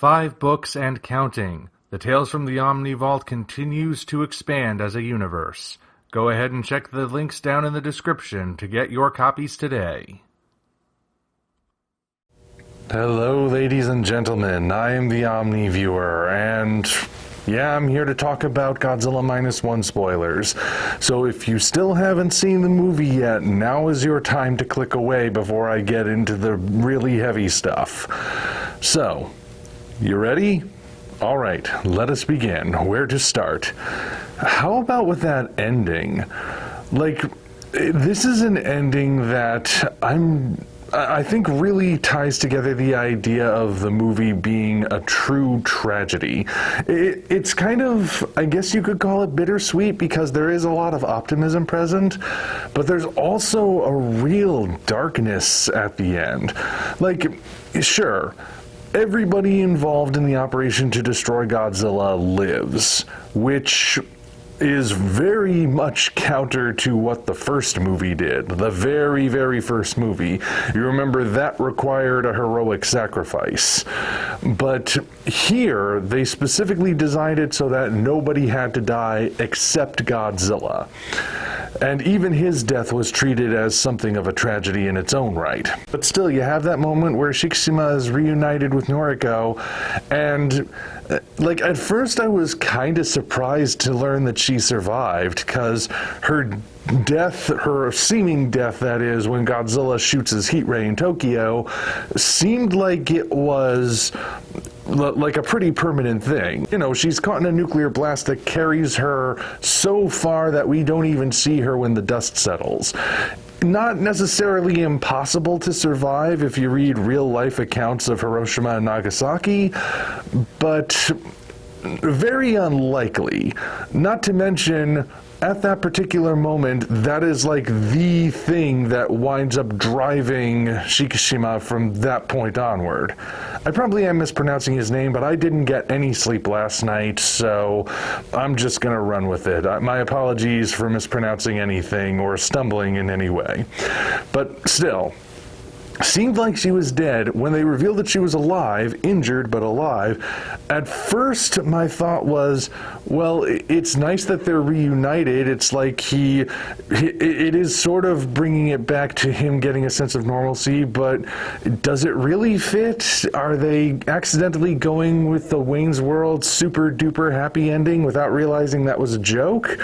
5 books and counting. The Tales from the Omni Vault continues to expand as a universe. Go ahead and check the links down in the description to get your copies today. Hello, ladies and gentlemen. I am the Omni viewer, and yeah, I'm here to talk about Godzilla -1 spoilers. So if you still haven't seen the movie yet, now is your time to click away before I get into the really heavy stuff. So, you ready? All right, let us begin. Where to start? How about with that ending? Like, this is an ending that I think really ties together the idea of the movie being a true tragedy. It's kind of, I guess you could call it bittersweet because there is a lot of optimism present, but there's also a real darkness at the end. Like, sure, everybody involved in the operation to destroy Godzilla lives, which is very much counter to what the first movie did. The very, very first movie. You remember that required a heroic sacrifice. But here, they specifically designed it so that nobody had to die except Godzilla. And even his death was treated as something of a tragedy in its own right. But still, you have that moment where Shikishima is reunited with Noriko, and like, at first I was kind of surprised to learn that she survived, because her death, her seeming death that is, when Godzilla shoots his heat ray in Tokyo, seemed like it was like a pretty permanent thing. You know, she's caught in a nuclear blast that carries her so far that we don't even see her when the dust settles. Not necessarily impossible to survive if you read real-life accounts of Hiroshima and Nagasaki, but very unlikely. Not to mention, at that particular moment, that is like the thing that winds up driving Shikishima from that point onward. I probably am mispronouncing his name, but I didn't get any sleep last night, so I'm just gonna run with it. My apologies for mispronouncing anything or stumbling in any way. But still, seemed like she was dead. When they revealed that she was alive, injured but alive, at first my thought was, well, it's nice that they're reunited. It's like it is sort of bringing it back to him getting a sense of normalcy, but does it really fit? Are they accidentally going with the Wayne's World super duper happy ending without realizing that was a joke?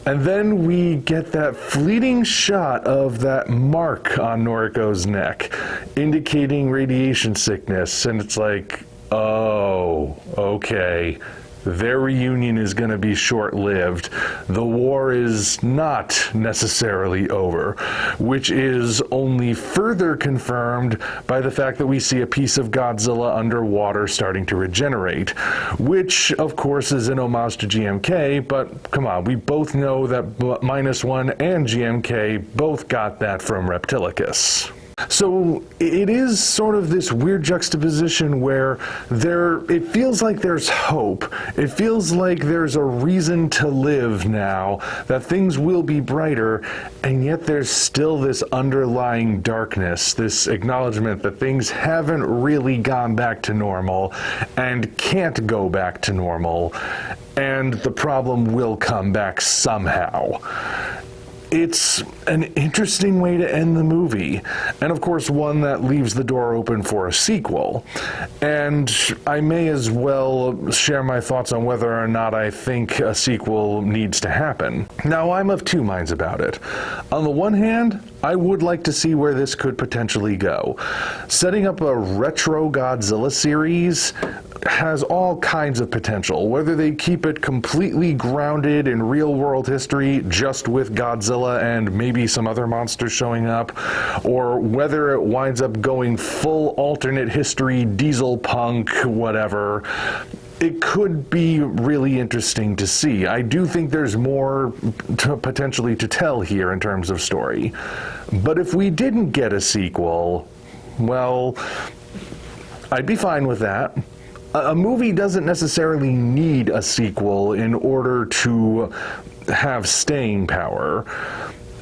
And then we get that fleeting shot of that mark on Noriko's neck, indicating radiation sickness, and it's like, oh, okay. Their reunion is going to be short-lived. The war is not necessarily over, which is only further confirmed by the fact that we see a piece of Godzilla underwater starting to regenerate, which, of course, is an homage to GMK, but come on, we both know that -1 and GMK both got that from Reptilicus. So it is sort of this weird juxtaposition where it feels like there's hope. It feels like there's a reason to live now, that things will be brighter, and yet there's still this underlying darkness, this acknowledgement that things haven't really gone back to normal and can't go back to normal, and the problem will come back somehow. It's an interesting way to end the movie, and of course one that leaves the door open for a sequel. And I may as well share my thoughts on whether or not I think a sequel needs to happen. Now, I'm of two minds about it. On the one hand, I would like to see where this could potentially go. Setting up a retro Godzilla series has all kinds of potential, whether they keep it completely grounded in real-world history, just with Godzilla and maybe some other monsters showing up, or whether it winds up going full alternate history, diesel punk, whatever. It could be really interesting to see. I do think there's more potentially to tell here in terms of story. But if we didn't get a sequel, well, I'd be fine with that. A movie doesn't necessarily need a sequel in order to have staying power.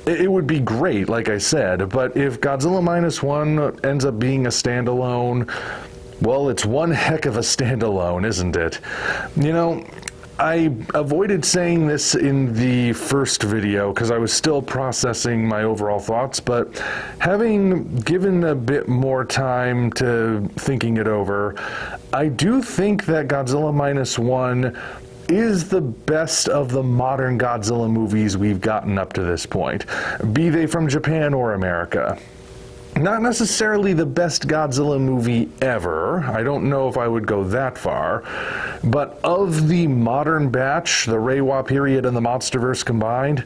It would be great, like I said, but if Godzilla -1 ends up being a standalone, Well, it's one heck of a standalone, isn't it? You know, I avoided saying this in the first video because I was still processing my overall thoughts, but having given a bit more time to thinking it over, I do think that Godzilla Minus One is the best of the modern Godzilla movies we've gotten up to this point, be they from Japan or America. Not necessarily the best Godzilla movie ever, I don't know if I would go that far, but of the modern batch, the Reiwa period and the Monsterverse combined,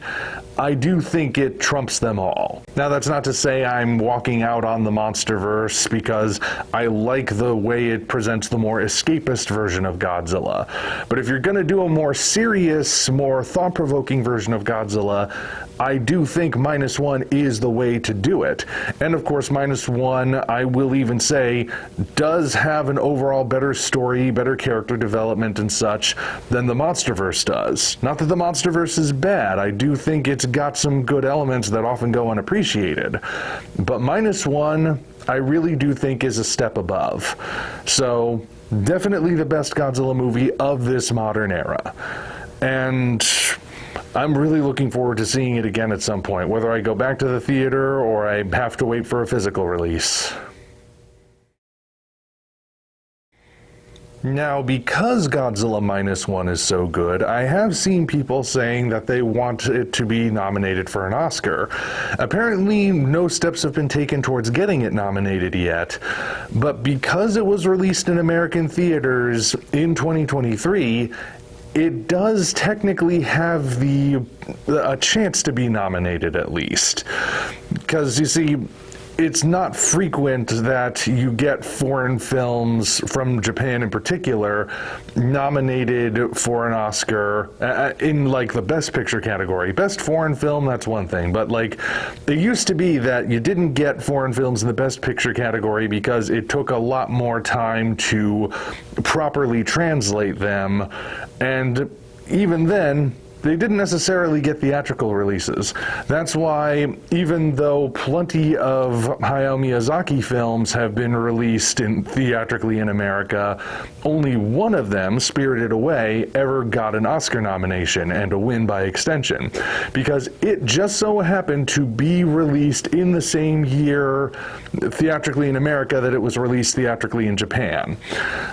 I do think it trumps them all. Now that's not to say I'm walking out on the Monsterverse because I like the way it presents the more escapist version of Godzilla. But if you're going to do a more serious, more thought-provoking version of Godzilla, I do think Minus One is the way to do it. And of course, Minus One, I will even say, does have an overall better story, better character development and such than the Monsterverse does. Not that the Monsterverse is bad, I do think it's got some good elements that often go unappreciated. But Minus One, I really do think is a step above. So, definitely the best Godzilla movie of this modern era. And I'm really looking forward to seeing it again at some point, whether I go back to the theater or I have to wait for a physical release. Now, because Godzilla Minus One is so good, I have seen people saying that they want it to be nominated for an Oscar. Apparently, no steps have been taken towards getting it nominated yet, but because it was released in American theaters in 2023, it does technically have a chance to be nominated at least. Because, you see, it's not frequent that you get foreign films from Japan in particular nominated for an Oscar in like the Best Picture category. Best Foreign Film, that's one thing, but like it used to be that you didn't get foreign films in the Best Picture category because it took a lot more time to properly translate them, and even then they didn't necessarily get theatrical releases. That's why, even though plenty of Hayao Miyazaki films have been released theatrically in America, only one of them, Spirited Away, ever got an Oscar nomination and a win by extension, because it just so happened to be released in the same year theatrically in America that it was released theatrically in Japan.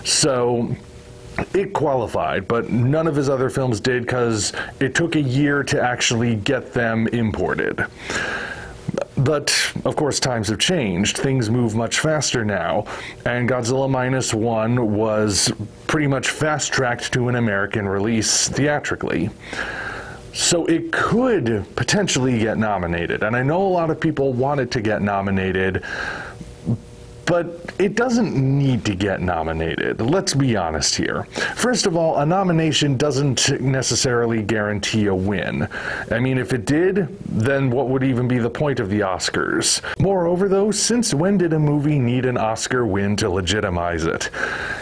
So it qualified, but none of his other films did because it took a year to actually get them imported. But, of course, times have changed. Things move much faster now, and Godzilla Minus One was pretty much fast-tracked to an American release theatrically. So it could potentially get nominated, and I know a lot of people want it to get nominated, but it doesn't need to get nominated. Let's be honest here. First of all, a nomination doesn't necessarily guarantee a win. I mean, if it did, then what would even be the point of the Oscars? Moreover, though, since when did a movie need an Oscar win to legitimize it?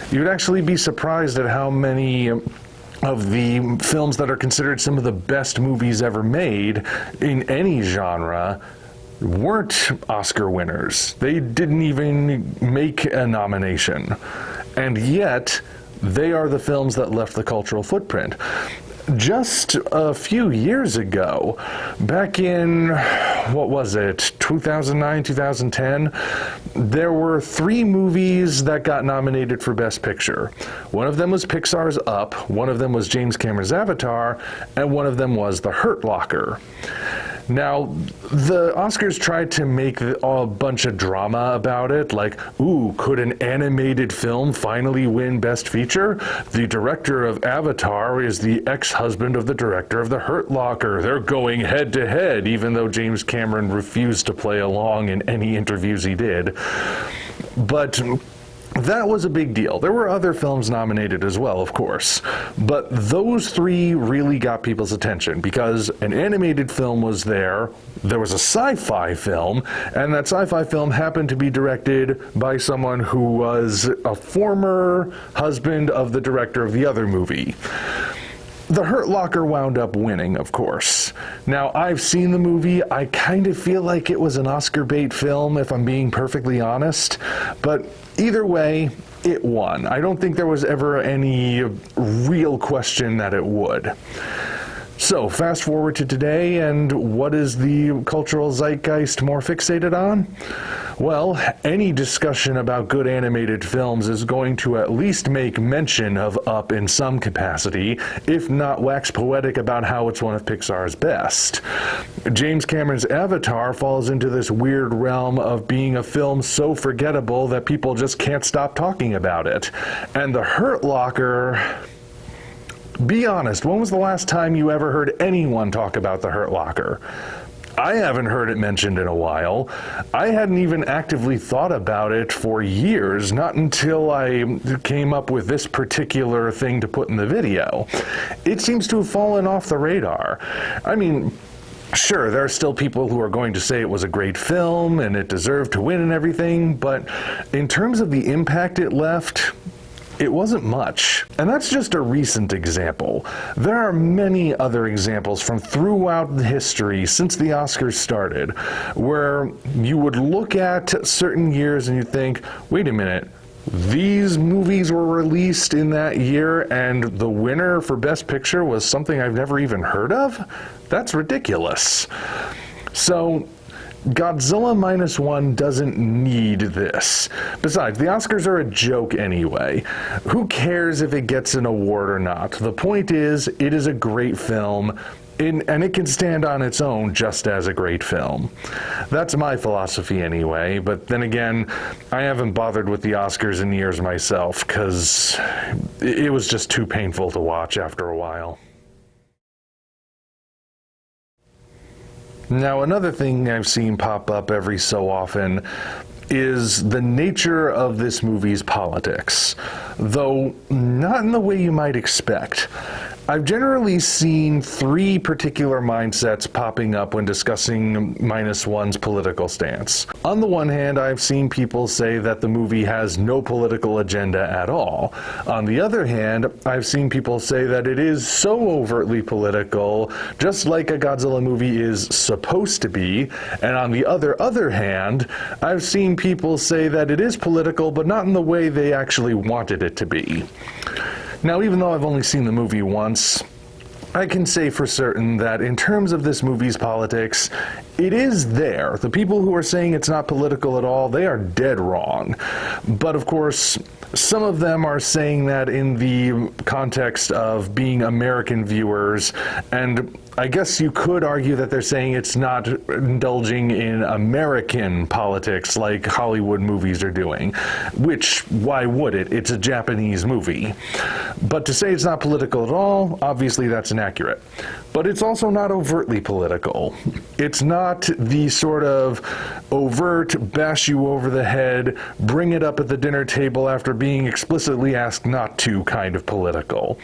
You'd actually be surprised at how many of the films that are considered some of the best movies ever made in any genre weren't Oscar winners. They didn't even make a nomination. And yet, they are the films that left the cultural footprint. Just a few years ago, back in, what was it, 2009, 2010, there were 3 movies that got nominated for Best Picture. One of them was Pixar's Up, one of them was James Cameron's Avatar, and one of them was The Hurt Locker. Now, the Oscars tried to make a bunch of drama about it, like, ooh, could an animated film finally win Best Feature? The director of Avatar is the ex-husband of the director of The Hurt Locker. They're going head-to-head, even though James Cameron refused to play along in any interviews he did. But that was a big deal. There were other films nominated as well, of course, but those 3 really got people's attention because an animated film was there was a sci-fi film, and that sci-fi film happened to be directed by someone who was a former husband of the director of the other movie. The Hurt Locker wound up winning, of course. Now, I've seen the movie. I kind of feel like it was an Oscar bait film, if I'm being perfectly honest. But either way, it won. I don't think there was ever any real question that it would. So, fast forward to today, and what is the cultural zeitgeist more fixated on? Well, any discussion about good animated films is going to at least make mention of Up in some capacity, if not wax poetic about how it's one of Pixar's best. James Cameron's Avatar falls into this weird realm of being a film so forgettable that people just can't stop talking about it. And The Hurt Locker... Be honest, when was the last time you ever heard anyone talk about The Hurt Locker? I haven't heard it mentioned in a while. I hadn't even actively thought about it for years, not until I came up with this particular thing to put in the video. It seems to have fallen off the radar. I mean, sure, there are still people who are going to say it was a great film and it deserved to win and everything, but in terms of the impact it left, it wasn't much. And that's just a recent example. There are many other examples from throughout history since the Oscars started, where you would look at certain years and you think, wait a minute, these movies were released in that year and the winner for Best Picture was something I've never even heard of? That's ridiculous. So, Godzilla Minus One doesn't need this. Besides, the Oscars are a joke anyway. Who cares if it gets an award or not? The point is, it is a great film, and it can stand on its own just as a great film. That's my philosophy anyway, but then again, I haven't bothered with the Oscars in years myself, because it was just too painful to watch after a while. Now, another thing I've seen pop up every so often is the nature of this movie's politics, though not in the way you might expect. I've generally seen three particular mindsets popping up when discussing Minus One's political stance. On the one hand, I've seen people say that the movie has no political agenda at all. On the other hand, I've seen people say that it is so overtly political, just like a Godzilla movie is supposed to be. And on the other hand, I've seen people say that it is political, but not in the way they actually wanted it to be. Now, even though I've only seen the movie once, I can say for certain that in terms of this movie's politics, it is there. The people who are saying it's not political at all, they are dead wrong. But of course, some of them are saying that in the context of being American viewers, and I guess you could argue that they're saying it's not indulging in American politics like Hollywood movies are doing, which, why would it? It's a Japanese movie. But to say it's not political at all, obviously that's inaccurate. But it's also not overtly political. It's not the sort of overt, bash you over the head, bring it up at the dinner table after being explicitly asked not to kind of political.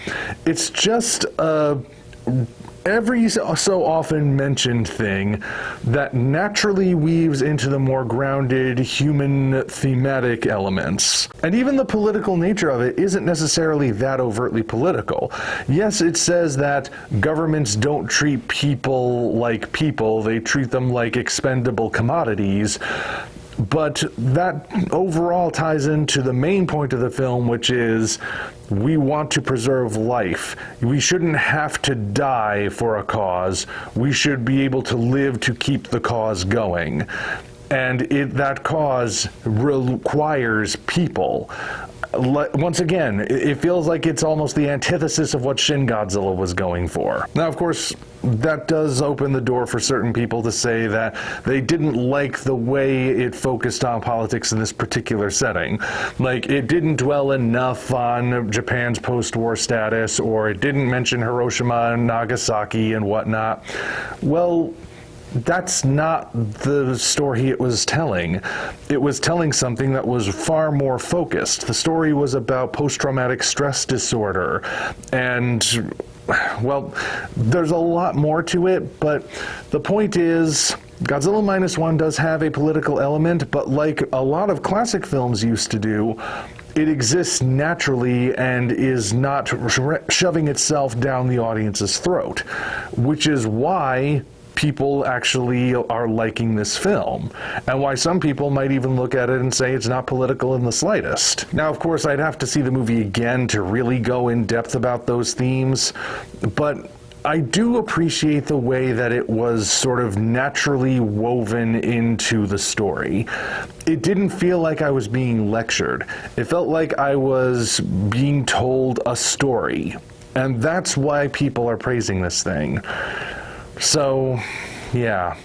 It's just a every so often mentioned thing that naturally weaves into the more grounded human thematic elements. And even the political nature of it isn't necessarily that overtly political. Yes, it says that governments don't treat people like people, they treat them like expendable commodities. But that overall ties into the main point of the film, which is we want to preserve life. We shouldn't have to die for a cause. We should be able to live to keep the cause going. And that cause requires people. Once again, it feels like it's almost the antithesis of what Shin Godzilla was going for. Now, of course, that does open the door for certain people to say that they didn't like the way it focused on politics in this particular setting. Like, it didn't dwell enough on Japan's post-war status, or it didn't mention Hiroshima and Nagasaki and whatnot. Well, that's not the story it was telling. It was telling something that was far more focused. The story was about post-traumatic stress disorder, and, well, there's a lot more to it, but the point is, Godzilla Minus One does have a political element, but like a lot of classic films used to do, it exists naturally and is not shoving itself down the audience's throat, which is why people actually are liking this film, and why some people might even look at it and say it's not political in the slightest. Now, of course, I'd have to see the movie again to really go in depth about those themes, but I do appreciate the way that it was sort of naturally woven into the story. It didn't feel like I was being lectured. It felt like I was being told a story, and that's why people are praising this thing. So, yeah.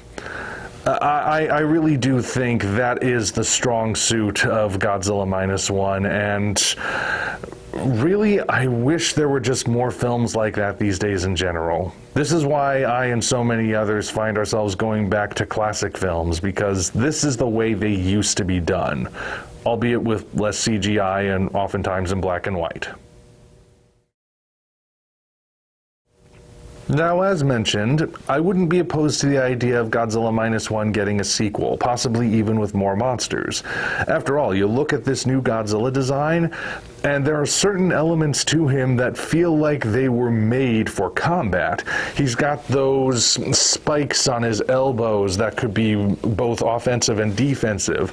I really do think that is the strong suit of Godzilla Minus One, and really, I wish there were just more films like that these days in general. This is why I and so many others find ourselves going back to classic films, because this is the way they used to be done, albeit with less CGI and oftentimes in black and white. Now, as mentioned, I wouldn't be opposed to the idea of Godzilla Minus One getting a sequel, possibly even with more monsters. After all, you look at this new Godzilla design, and there are certain elements to him that feel like they were made for combat. He's got those spikes on his elbows that could be both offensive and defensive.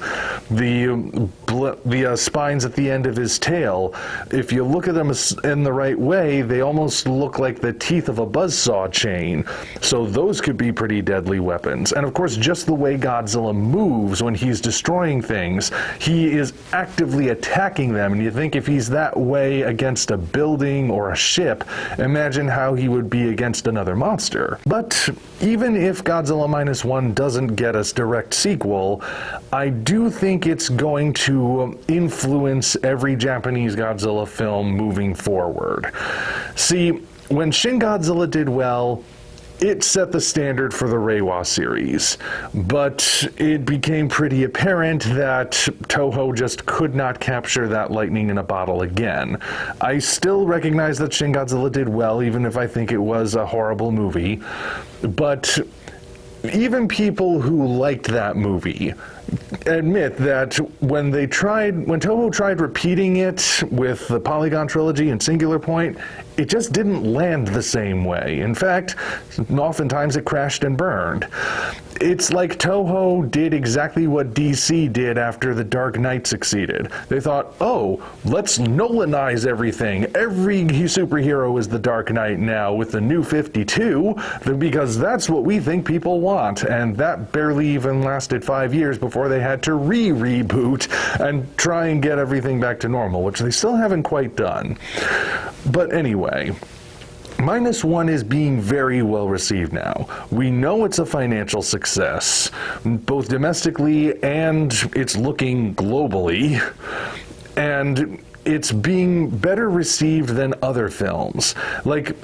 The spines at the end of his tail, if you look at them in the right way, they almost look like the teeth of a buzzsaw chain. So those could be pretty deadly weapons. And of course, just the way Godzilla moves when he's destroying things, he is actively attacking them. And you think if he's that way against a building or a ship, imagine how he would be against another monster. But even if Godzilla Minus One doesn't get us direct sequel, I do think it's going to influence every Japanese Godzilla film moving forward. See, when Shin Godzilla did well, it set the standard for the Reiwa series, but it became pretty apparent that Toho just could not capture that lightning in a bottle again. I still recognize that Shin Godzilla did well, even if I think it was a horrible movie, but even people who liked that movie admit that when Toho tried repeating it with the Polygon trilogy and Singular Point, it just didn't land the same way. In fact, oftentimes it crashed and burned. It's like Toho did exactly what DC did after The Dark Knight succeeded. They thought, oh, let's Nolanize everything. Every superhero is the Dark Knight now with the New 52, because that's what we think people want. And that barely even lasted 5 years before they had to reboot and try and get everything back to normal, which they still haven't quite done. But anyway, Minus One is being very well received now. We know it's a financial success, both domestically and it's looking globally, and it's being better received than other films. Like,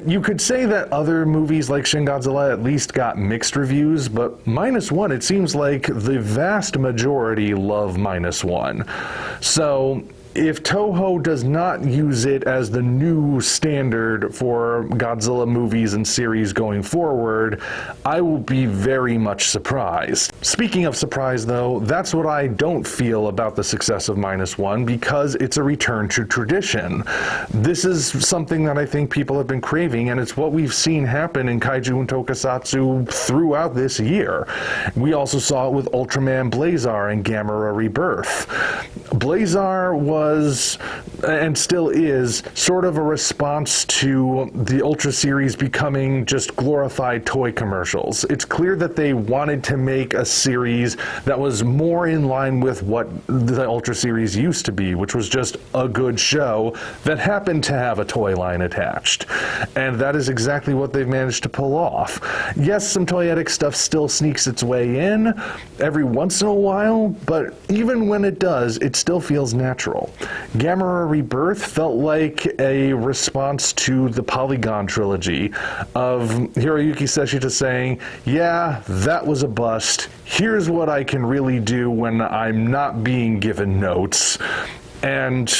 you could say that other movies like Shin Godzilla at least got mixed reviews, but Minus One, it seems like the vast majority love Minus One. So if Toho does not use it as the new standard for Godzilla movies and series going forward, I will be very much surprised. Speaking of surprise, though, that's what I don't feel about the success of Minus One, because it's a return to tradition. This is something that I think people have been craving, and it's what we've seen happen in kaiju and tokusatsu throughout this year. We also saw it with Ultraman Blazar and Gamera Rebirth. Blazar was, and still is, sort of a response to the Ultra series becoming just glorified toy commercials. It's clear that they wanted to make a series that was more in line with what the Ultra series used to be, which was just a good show that happened to have a toy line attached. And that is exactly what they've managed to pull off. Yes, some toyetic stuff still sneaks its way in every once in a while, but even when it does, it still feels natural. Gamera Rebirth felt like a response to the Polygon trilogy of Hiroyuki Seshita saying, yeah, that was a bust. Here's what I can really do when I'm not being given notes. And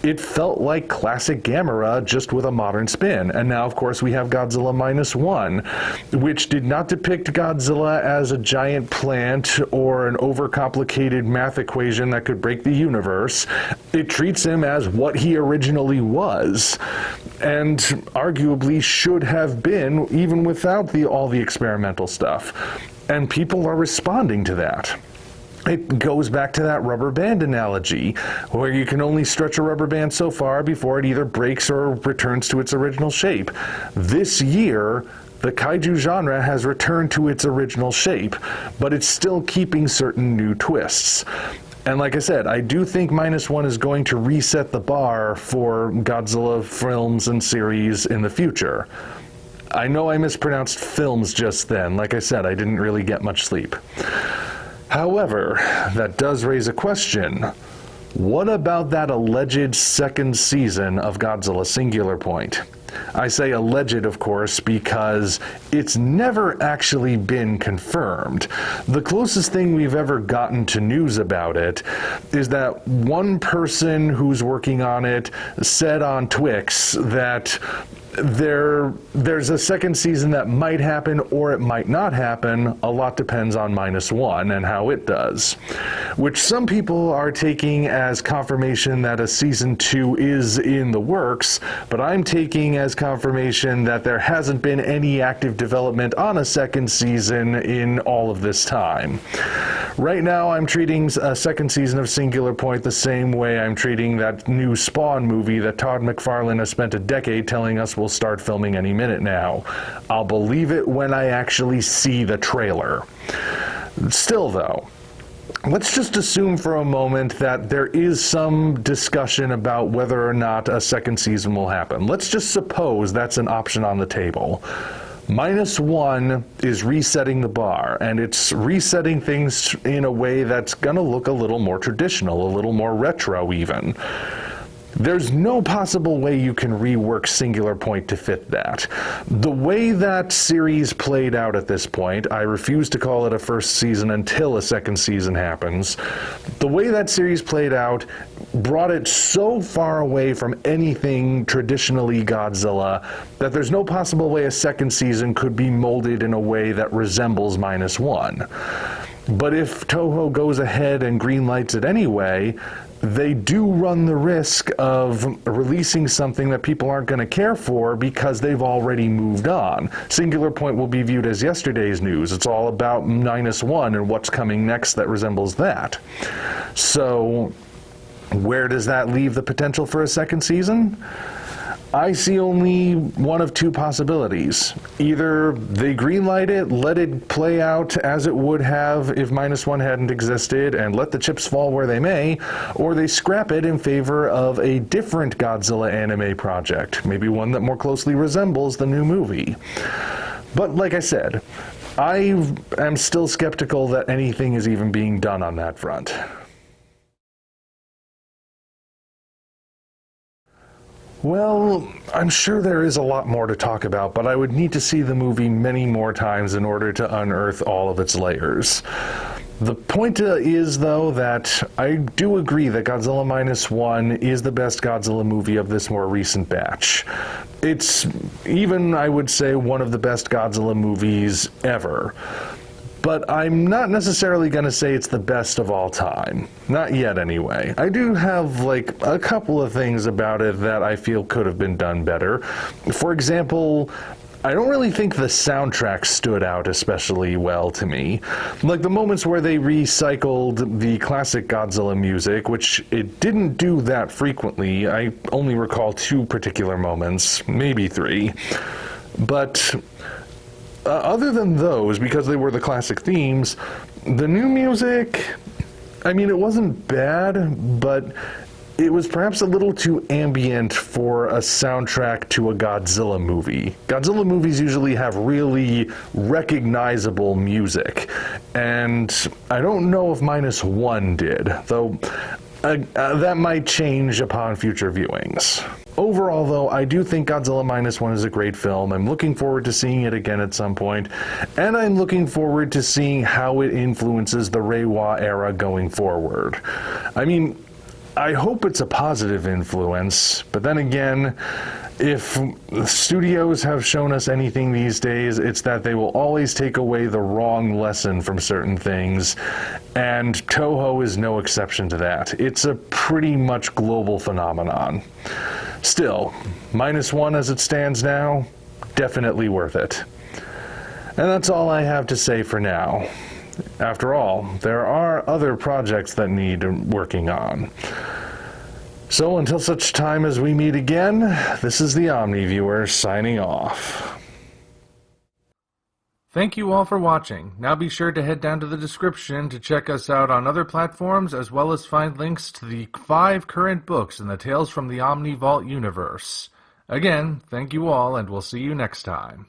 it felt like classic Gamera, just with a modern spin. And now, of course, we have Godzilla Minus One, which did not depict Godzilla as a giant plant or an overcomplicated math equation that could break the universe. It treats him as what he originally was. and arguably should have been even without all the experimental stuff. And people are responding to that. It goes back to that rubber band analogy, where you can only stretch a rubber band so far before it either breaks or returns to its original shape. This year, the kaiju genre has returned to its original shape, but it's still keeping certain new twists. And like I said, I do think -1 is going to reset the bar for Godzilla films and series in the future. I know I mispronounced films just then. Like I said, I didn't really get much sleep. However, that does raise a question. What about that alleged second season of Godzilla Singular Point? I say alleged, of course, because it's never actually been confirmed. The closest thing we've ever gotten to news about it is that one person who's working on it said on Twix that there's a second season that might happen or it might not happen. A lot depends on -1 and how it does, which some people are taking as confirmation that a season 2 is in the works, but I'm taking as confirmation that there hasn't been any active development on a second season in all of this time. Right now, I'm treating a second season of Singular Point the same way I'm treating that new Spawn movie that Todd McFarlane has spent a decade telling us will start filming any minute now. I'll believe it when I actually see the trailer. Still, though, let's just assume for a moment that there is some discussion about whether or not a second season will happen. Let's just suppose that's an option on the table. -1 is resetting the bar, and it's resetting things in a way that's gonna look a little more traditional, a little more retro even. There's no possible way you can rework Singular Point to fit that. The way that series played out at this point, I refuse to call it a first season until a second season happens. The way that series played out brought it so far away from anything traditionally Godzilla that there's no possible way a second season could be molded in a way that resembles -1. But if Toho goes ahead and greenlights it anyway, they do run the risk of releasing something that people aren't going to care for because they've already moved on. Singular Point will be viewed as yesterday's news. It's all about -1 and what's coming next that resembles that. So, where does that leave the potential for a second season? I see only one of two possibilities. Either they greenlight it, let it play out as it would have if -1 hadn't existed, and let the chips fall where they may, or they scrap it in favor of a different Godzilla anime project, maybe one that more closely resembles the new movie. But like I said, I am still skeptical that anything is even being done on that front. Well, I'm sure there is a lot more to talk about, but I would need to see the movie many more times in order to unearth all of its layers. The point is, though, that I do agree that Godzilla -1 is the best Godzilla movie of this more recent batch. It's even, I would say, one of the best Godzilla movies ever. But I'm not necessarily going to say it's the best of all time. Not yet, anyway. I do have, like, a couple of things about it that I feel could have been done better. For example, I don't really think the soundtrack stood out especially well to me. Like the moments where they recycled the classic Godzilla music, which it didn't do that frequently. I only recall 2 particular moments, maybe 3. But other than those, because they were the classic themes, the new music, I mean, it wasn't bad, but it was perhaps a little too ambient for a soundtrack to a Godzilla movie. Godzilla movies usually have really recognizable music, and I don't know if -1 did, though that might change upon future viewings. Overall, though, I do think Godzilla -1 is a great film. I'm looking forward to seeing it again at some point, and I'm looking forward to seeing how it influences the Reiwa era going forward. I mean, I hope it's a positive influence, but then again, if studios have shown us anything these days, it's that they will always take away the wrong lesson from certain things, and Toho is no exception to that. It's a pretty much global phenomenon. Still, -1 as it stands now, definitely worth it. And that's all I have to say for now. After all, there are other projects that need working on. So until such time as we meet again, this is the Omni Viewer signing off. Thank you all for watching. Now be sure to head down to the description to check us out on other platforms, as well as find links to the 5 current books in the Tales from the Omni Vault universe. Again, thank you all, and we'll see you next time.